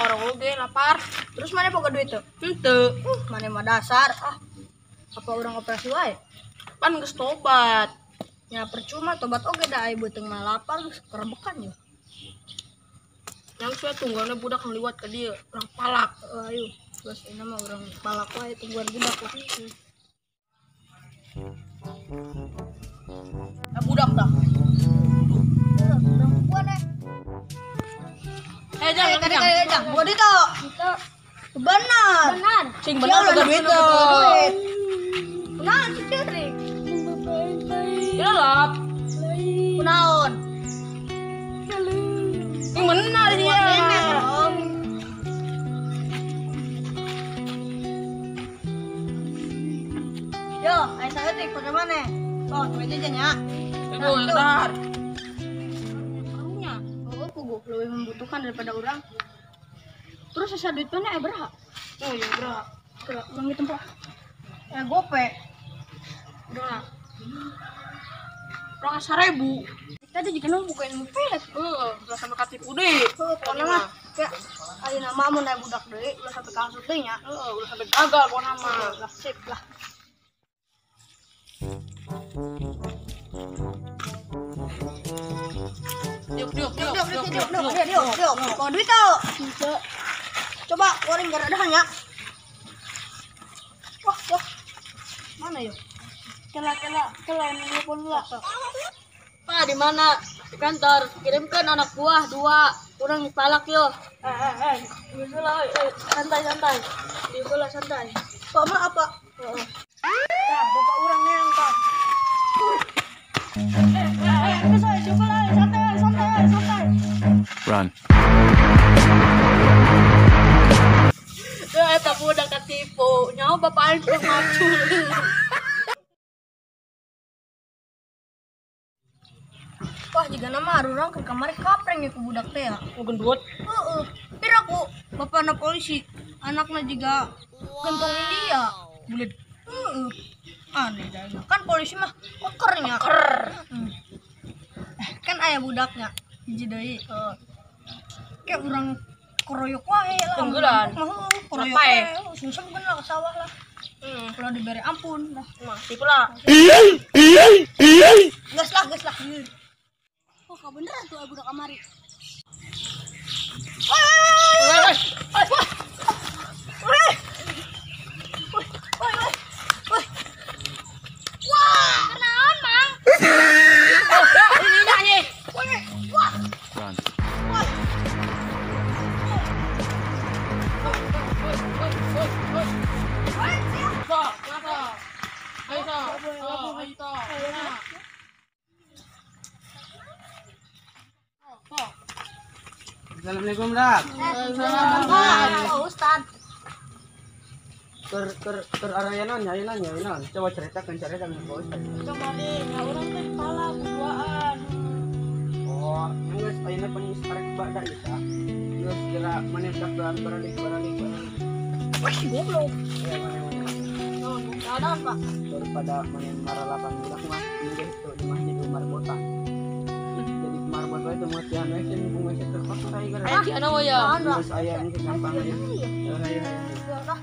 orang oge lapar. Terus mana boga duit tuh? Henteu. Mana mah dasar. Apa orang operasi wae? Pan geus tobat. Ya percuma tobat oge da ibu teu mah lapar geus kerebekan ya. Yang saya tungguannya budak ngeliwat ke dia, orang palak. Ayo, terus ini mah orang palak wae tungguan budak lah. Budak dah. Jangan. Boga duit tuh. Benar. Sing bener boga duit tuh. Nah, sendiri. Ya lap. Kunaon? Sing bener dia. Yo, ayo saya trik pakai mana? Oh, cuma jajan ya. Itu bentar. Oh, pugu lebih membutuhkan daripada orang. Terus sisa duit mana berapa? Oh ya bro. Gerak uang itu pak. Gope. Udah lah. Orang 1000. Tadi jika nunggu bukain mupet. Udah sampai katipu deh. Pokoknya mah kayak ayo nama mau naik budak deh, udah sampai kasut deh ya. Udah sampai gagal kok nama. Lah sip lah. Diuk. Mau duit tau? Coba keluarin gak ada hanya. Wah. Mana yuk? Kela ini pun lah. Pak di mana? Di kantor. Kirimkan anak buah 2. Kurang palak yo. Bismillah. Santai. Bismillah santai. Pak mah apa? Nah, bapak orangnya yang tak. Coba lah, santai. Run. Eta budak ketipu. Nyawa bapak itu macul. Wah, jika nama orang ke kamar kapreng ya ke budak teh ya. Gendut. Pir aku bapakna polisi, anaknya juga gentongin dia. Bulit. Aneh dah. Kan polisi mah kokernya. Kan ayah budaknya hiji deui. Kayak orang keroyok wae lah. Tenggelan. Mah keroyok Ngapain? wae. Susah kan lah ke sawah lah. Kalau diberi ampun lah. Masih pula. Gas lah. Oh, kau beneran tuh budak kamari. Run. Assalamualaikum dak. Oh, Ustad. Ker arayanan nyayanan. Coba ceritakan bos. Coba deh, ya orang teh kepala berduaan. Oh, geus ayeuna penis karek badak isa. Geus kira menembak baralik. Wah, goblok. Ya mana. Ada Pak. Daripada main maralapan budak mah mending itu di Masjid Umar Kota. Jadi marbot itu mau tian we sing bung we terpaksa gara. Ayo, ana ya. Terus aya ini gampang ya. Iya. Ayo. Iya.